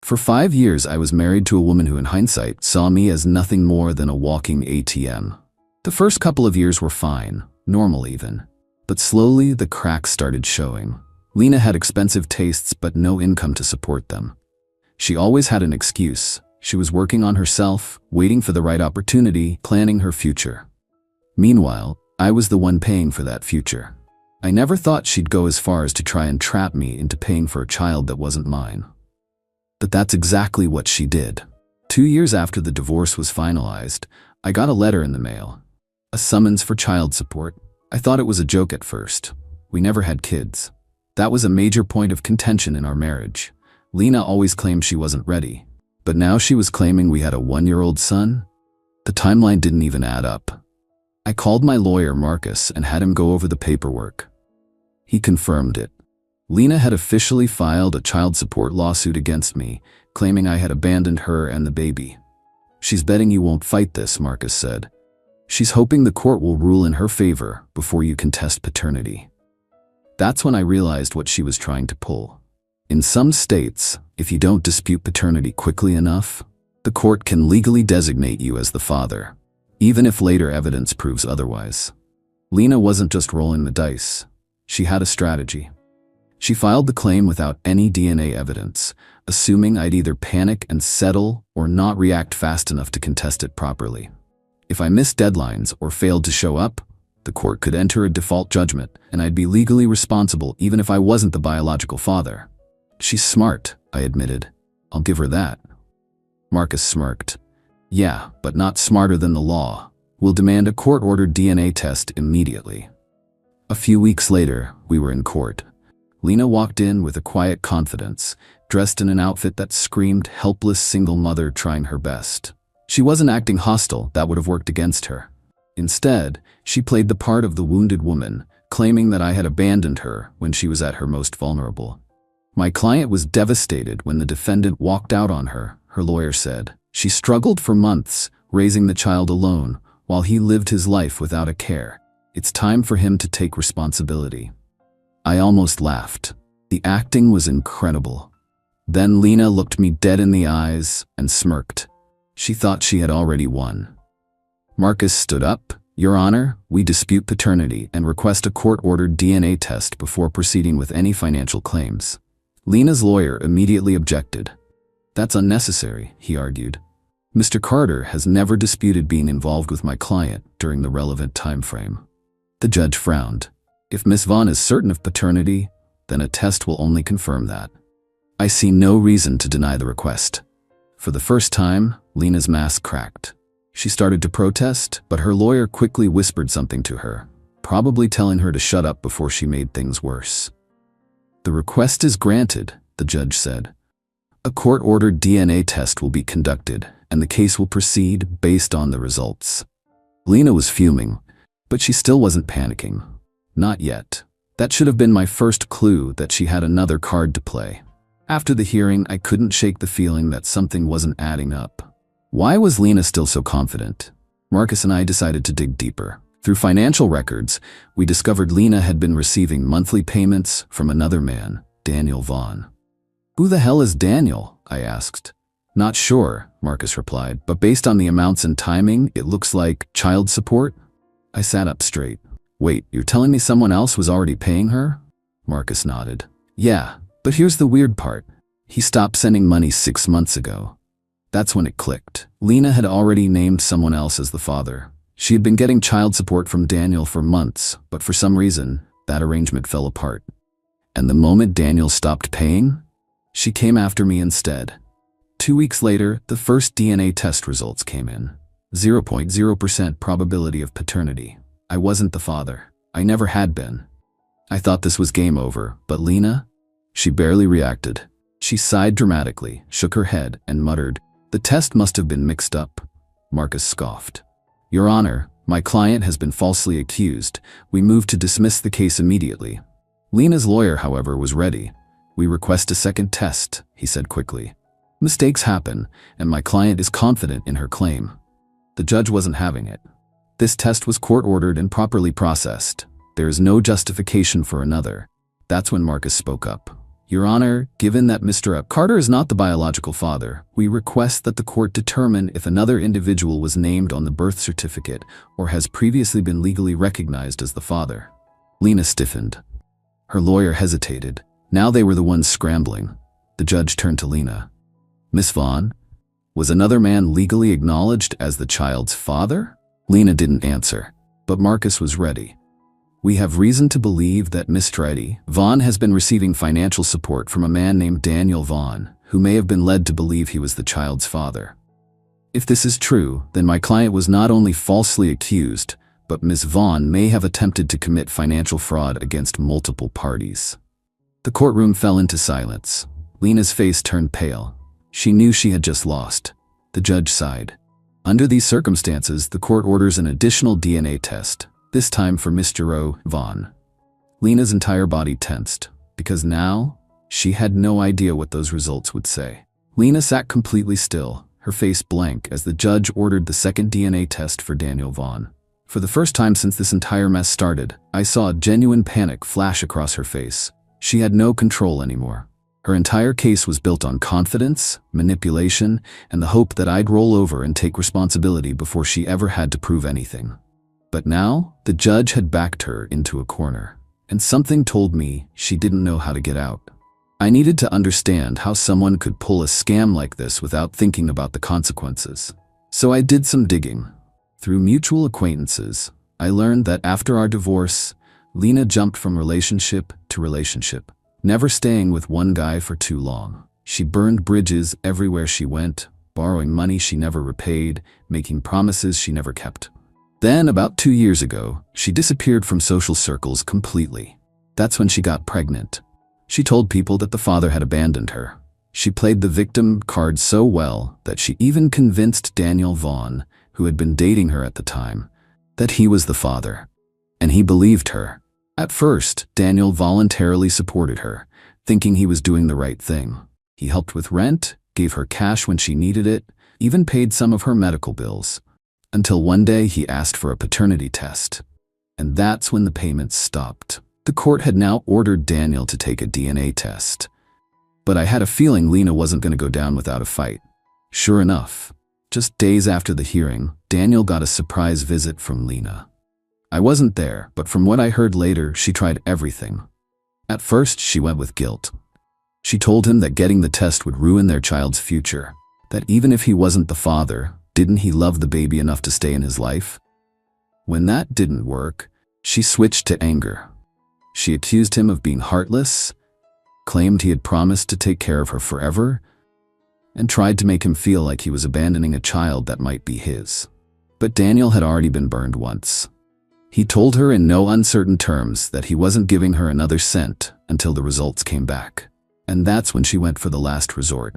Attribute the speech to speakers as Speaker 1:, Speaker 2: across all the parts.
Speaker 1: For 5 years, I was married to a woman who, in hindsight, saw me as nothing more than a walking ATM. The first couple of years were fine, normal even. But slowly, the cracks started showing. Lena had expensive tastes but no income to support them. She always had an excuse. She was working on herself, waiting for the right opportunity, planning her future. Meanwhile, I was the one paying for that future. I never thought she'd go as far as to try and trap me into paying for a child that wasn't mine. But that's exactly what she did. 2 years after the divorce was finalized, I got a letter in the mail. A summons for child support. I thought it was a joke at first. We never had kids. That was a major point of contention in our marriage. Lena always claimed she wasn't ready. But now she was claiming we had a 1-year-old son? The timeline didn't even add up. I called my lawyer, Marcus, and had him go over the paperwork. He confirmed it. Lena had officially filed a child support lawsuit against me, claiming I had abandoned her and the baby. "She's betting you won't fight this," Marcus said. "She's hoping the court will rule in her favor before you contest paternity." That's when I realized what she was trying to pull. In some states, if you don't dispute paternity quickly enough, the court can legally designate you as the father, even if later evidence proves otherwise. Lena wasn't just rolling the dice. She had a strategy. She filed the claim without any DNA evidence, assuming I'd either panic and settle or not react fast enough to contest it properly. If I missed deadlines or failed to show up, the court could enter a default judgment and I'd be legally responsible even if I wasn't the biological father. "She's smart," I admitted. "I'll give her that." Marcus smirked. "Yeah, but not smarter than the law. We'll demand a court-ordered DNA test immediately." A few weeks later, we were in court. Lena walked in with a quiet confidence, dressed in an outfit that screamed helpless single mother trying her best. She wasn't acting hostile, that would have worked against her. Instead, she played the part of the wounded woman, claiming that I had abandoned her when she was at her most vulnerable. My client was devastated when the defendant walked out on her, her lawyer said. She struggled for months, raising the child alone, while he lived his life without a care. It's time for him to take responsibility. I almost laughed. The acting was incredible. Then Lena looked me dead in the eyes and smirked. She thought she had already won. Marcus stood up. "Your Honor, we dispute paternity and request a court-ordered DNA test before proceeding with any financial claims." Lena's lawyer immediately objected. "That's unnecessary," he argued. "Mr. Carter has never disputed being involved with my client during the relevant time frame." The judge frowned. "If Miss Vaughn is certain of paternity, then a test will only confirm that. I see no reason to deny the request." For the first time, Lena's mask cracked. She started to protest, but her lawyer quickly whispered something to her, probably telling her to shut up before she made things worse. "The request is granted," the judge said. "A court-ordered DNA test will be conducted, and the case will proceed based on the results." Lena was fuming, but she still wasn't panicking. Not yet. That should have been my first clue that she had another card to play. After the hearing, I couldn't shake the feeling that something wasn't adding up. Why was Lena still so confident? Marcus and I decided to dig deeper. Through financial records, we discovered Lena had been receiving monthly payments from another man, Daniel Vaughn. "Who the hell is Daniel?" I asked. "Not sure," Marcus replied, "but based on the amounts and timing, it looks like child support." I sat up straight. "Wait, you're telling me someone else was already paying her?" Marcus nodded. "Yeah, but here's the weird part. He stopped sending money 6 months ago." That's when it clicked. Lena had already named someone else as the father. She had been getting child support from Daniel for months, but for some reason, that arrangement fell apart. And the moment Daniel stopped paying, she came after me instead. 2 weeks later, the first DNA test results came in. 0.0% probability of paternity. I wasn't the father. I never had been. I thought this was game over, but Lena? She barely reacted. She sighed dramatically, shook her head, and muttered, "The test must have been mixed up." Marcus scoffed. "Your Honor, my client has been falsely accused. We move to dismiss the case immediately." Lena's lawyer, however, was ready. "We request a second test," he said quickly. "Mistakes happen, and my client is confident in her claim." The judge wasn't having it. "This test was court-ordered and properly processed. There is no justification for another." That's when Marcus spoke up. Your Honor, given that Mr. Carter is not the biological father, we request that the court determine if another individual was named on the birth certificate or has previously been legally recognized as the father. Lena stiffened. Her lawyer hesitated. Now they were the ones scrambling. The judge turned to Lena. Miss Vaughn, was another man legally acknowledged as the child's father? Lena didn't answer, but Marcus was ready. We have reason to believe that Mr. Eddie Vaughn has been receiving financial support from a man named Daniel Vaughn, who may have been led to believe he was the child's father. If this is true, then my client was not only falsely accused, but Ms. Vaughn may have attempted to commit financial fraud against multiple parties. The courtroom fell into silence. Lena's face turned pale. She knew she had just lost. The judge sighed. Under these circumstances, the court orders an additional DNA test, this time for Mr. Vaughn. Lena's entire body tensed, because now she had no idea what those results would say. Lena sat completely still, her face blank as the judge ordered the second DNA test for Daniel Vaughn. For the first time since this entire mess started, I saw a genuine panic flash across her face. She had no control anymore. Her entire case was built on confidence, manipulation, and the hope that I'd roll over and take responsibility before she ever had to prove anything. But now, the judge had backed her into a corner, and something told me she didn't know how to get out. I needed to understand how someone could pull a scam like this without thinking about the consequences. So I did some digging. Through mutual acquaintances, I learned that after our divorce, Lena jumped from relationship to relationship, never staying with one guy for too long. She burned bridges everywhere she went, borrowing money she never repaid, making promises she never kept. Then, about 2 years ago, she disappeared from social circles completely. That's when she got pregnant. She told people that the father had abandoned her. She played the victim card so well that she even convinced Daniel Vaughn, who had been dating her at the time, that he was the father. And he believed her. At first, Daniel voluntarily supported her, thinking he was doing the right thing. He helped with rent, gave her cash when she needed it, even paid some of her medical bills. Until one day he asked for a paternity test. And that's when the payments stopped. The court had now ordered Daniel to take a DNA test. But I had a feeling Lena wasn't going to go down without a fight. Sure enough, just days after the hearing, Daniel got a surprise visit from Lena. I wasn't there, but from what I heard later, she tried everything. At first, she went with guilt. She told him that getting the test would ruin their child's future, that even if he wasn't the father, didn't he love the baby enough to stay in his life? When that didn't work, she switched to anger. She accused him of being heartless, claimed he had promised to take care of her forever, and tried to make him feel like he was abandoning a child that might be his. But Daniel had already been burned once. He told her in no uncertain terms that he wasn't giving her another cent until the results came back. And that's when she went for the last resort.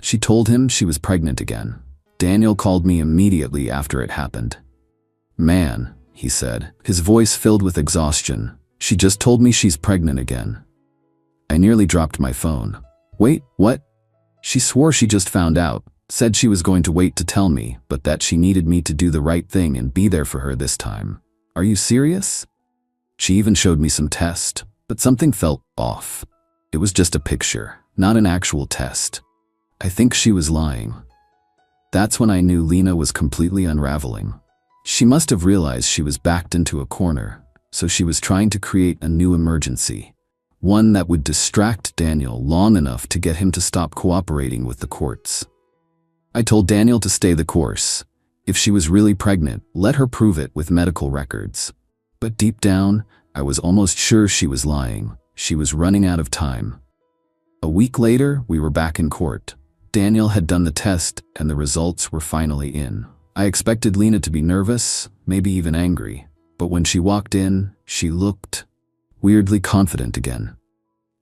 Speaker 1: She told him she was pregnant again. Daniel called me immediately after it happened. Man, he said, his voice filled with exhaustion. She just told me she's pregnant again. I nearly dropped my phone. Wait, what? She swore she just found out, said she was going to wait to tell me, but that she needed me to do the right thing and be there for her this time. Are you serious? She even showed me some tests, but something felt off. It was just a picture, not an actual test. I think she was lying. That's when I knew Lena was completely unraveling. She must have realized she was backed into a corner, so she was trying to create a new emergency, one that would distract Daniel long enough to get him to stop cooperating with the courts. I told Daniel to stay the course. If she was really pregnant, let her prove it with medical records. But deep down, I was almost sure she was lying. She was running out of time. A week later, we were back in court. Daniel had done the test, and the results were finally in. I expected Lena to be nervous, maybe even angry, but when she walked in, she looked weirdly confident again.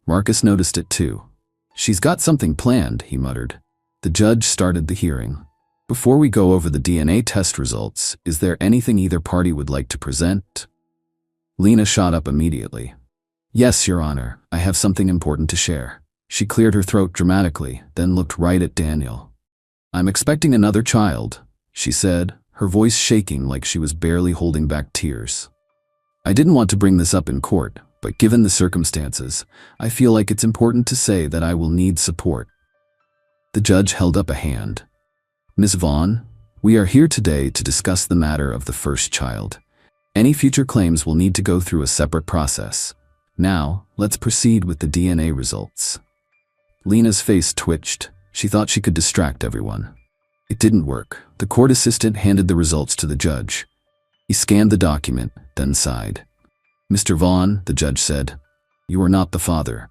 Speaker 1: Marcus noticed it too. She's got something planned, he muttered. The judge started the hearing. Before we go over the DNA test results, is there anything either party would like to present? Lena shot up immediately. Yes, Your Honor, I have something important to share. She cleared her throat dramatically, then looked right at Daniel. I'm expecting another child, she said, her voice shaking like she was barely holding back tears. I didn't want to bring this up in court, but given the circumstances, I feel like it's important to say that I will need support." The judge held up a hand. "Ms. Vaughn, we are here today to discuss the matter of the first child. Any future claims will need to go through a separate process. Now, let's proceed with the DNA results." Lena's face twitched. She thought she could distract everyone. It didn't work. The court assistant handed the results to the judge. He scanned the document, then sighed. "Mr. Vaughn," the judge said, "you are not the father."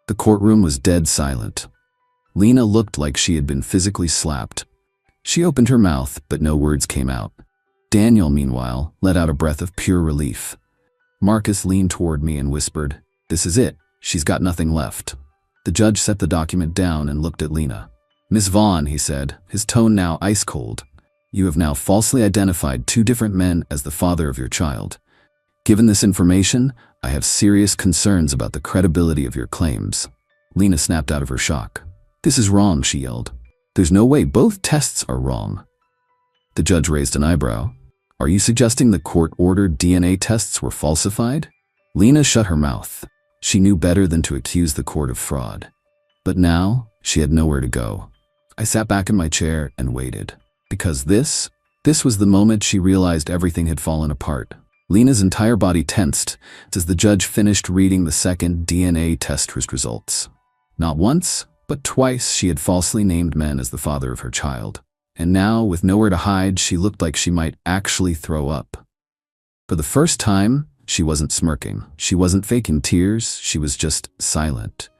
Speaker 1: The courtroom was dead silent. Lena looked like she had been physically slapped. She opened her mouth, but no words came out. Daniel, meanwhile, let out a breath of pure relief. Marcus leaned toward me and whispered, "This is it. She's got nothing left." The judge set the document down and looked at Lena. "Miss Vaughn," he said, his tone now ice cold, "you have now falsely identified 2 different men as the father of your child. Given this information, I have serious concerns about the credibility of your claims." Lena snapped out of her shock. "This is wrong," she yelled. "There's no way both tests are wrong." The judge raised an eyebrow. "Are you suggesting the court-ordered DNA tests were falsified?" Lena shut her mouth. She knew better than to accuse the court of fraud. But now, she had nowhere to go. I sat back in my chair and waited. Because this was the moment she realized everything had fallen apart. Lena's entire body tensed as the judge finished reading the second DNA test results. Not once, but twice she had falsely named men as the father of her child. And now, with nowhere to hide, she looked like she might actually throw up. For the first time, she wasn't smirking. She wasn't faking tears. She was just silent.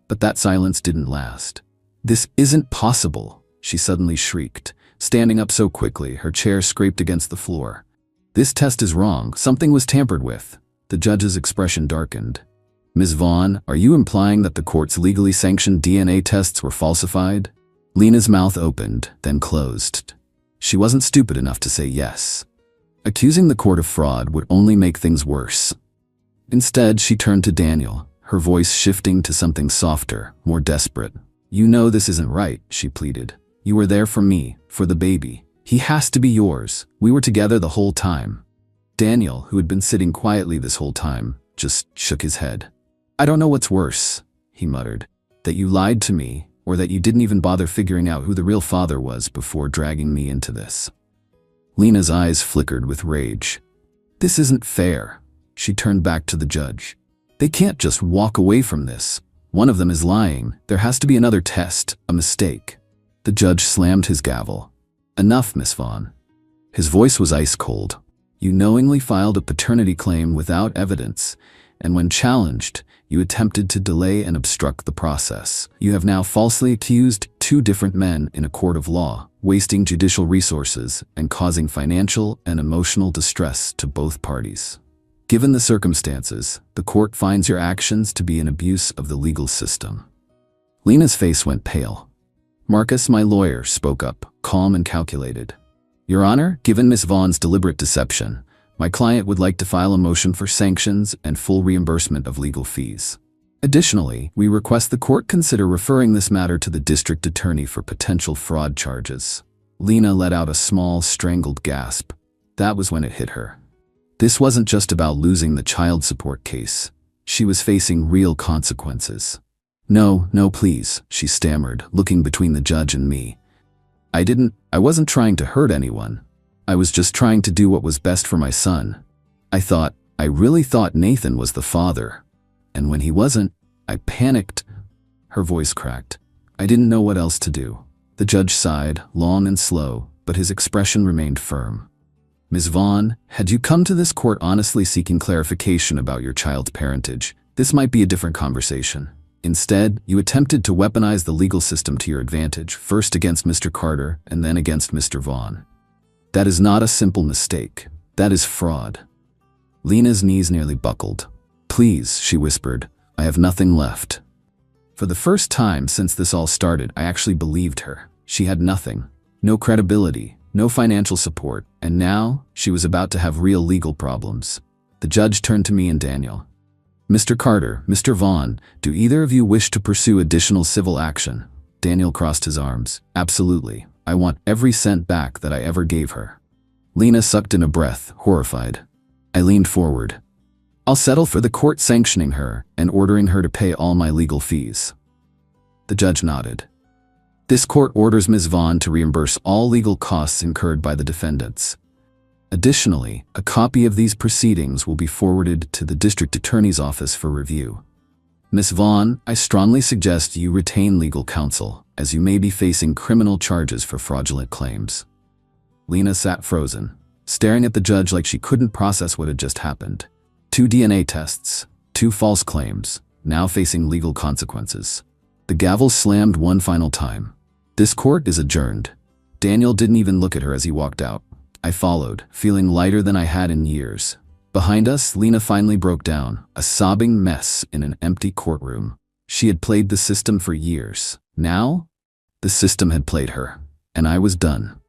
Speaker 1: But that silence didn't last. "This isn't possible," she suddenly shrieked, standing up so quickly her chair scraped against the floor. "This test is wrong. Something was tampered with." The judge's expression darkened. "Ms. Vaughn, are you implying that the court's legally sanctioned DNA tests were falsified?" Lena's mouth opened, then closed. She wasn't stupid enough to say yes. Accusing the court of fraud would only make things worse. Instead, she turned to Daniel, her voice shifting to something softer, more desperate. "You know this isn't right," she pleaded. "You were there for me, for the baby. He has to be yours. We were together the whole time." Daniel, who had been sitting quietly this whole time, just shook his head. "I don't know what's worse," he muttered. "That you lied to me, or that you didn't even bother figuring out who the real father was before dragging me into this." Lena's eyes flickered with rage. "This isn't fair." She turned back to the judge. "They can't just walk away from this. One of them is lying. There has to be another test, a mistake." The judge slammed his gavel. "Enough, Miss Vaughn." His voice was ice cold. "You knowingly filed a paternity claim without evidence, and when challenged, you attempted to delay and obstruct the process. You have now falsely accused 2 different men in a court of law, wasting judicial resources and causing financial and emotional distress to both parties. Given the circumstances, the court finds your actions to be an abuse of the legal system." Lena's face went pale. Marcus, my lawyer, spoke up, calm and calculated. "Your Honor, given Miss Vaughn's deliberate deception, my client would like to file a motion for sanctions and full reimbursement of legal fees. Additionally, we request the court consider referring this matter to the district attorney for potential fraud charges." Lena let out a small, strangled gasp. That was when it hit her. This wasn't just about losing the child support case. She was facing real consequences. No, please," she stammered, looking between the judge and me. I wasn't trying to hurt anyone. I was just trying to do what was best for my son. I really thought Nathan was the father. And when he wasn't, I panicked." Her voice cracked. "I didn't know what else to do." The judge sighed, long and slow, but his expression remained firm. "Ms. Vaughn, had you come to this court honestly seeking clarification about your child's parentage, this might be a different conversation. Instead, you attempted to weaponize the legal system to your advantage, first against Mr. Carter and then against Mr. Vaughn. That is not a simple mistake. That is fraud." Lena's knees nearly buckled. "Please," she whispered, "I have nothing left." For the first time since this all started, I actually believed her. She had nothing. No credibility, no financial support, and now she was about to have real legal problems. The judge turned to me and Daniel. "Mr. Carter, Mr. Vaughn, do either of you wish to pursue additional civil action?" Daniel crossed his arms. "Absolutely. I want every cent back that I ever gave her." Lena sucked in a breath, horrified. I leaned forward. I'll settle for the court sanctioning her and ordering her to pay all my legal fees." The judge nodded. "This court orders Ms. Vaughn to reimburse all legal costs incurred by the defendants. Additionally, a copy of these proceedings will be forwarded to the district attorney's office for review. Ms. Vaughn, I strongly suggest you retain legal counsel, as you may be facing criminal charges for fraudulent claims." Lena sat frozen, staring at the judge like she couldn't process what had just happened. 2 DNA tests, 2 false claims, now facing legal consequences. The gavel slammed one final time. "This court is adjourned." Daniel didn't even look at her as he walked out. I followed, feeling lighter than I had in years. Behind us, Lena finally broke down, a sobbing mess in an empty courtroom. She had played the system for years. Now, the system had played her, and I was done.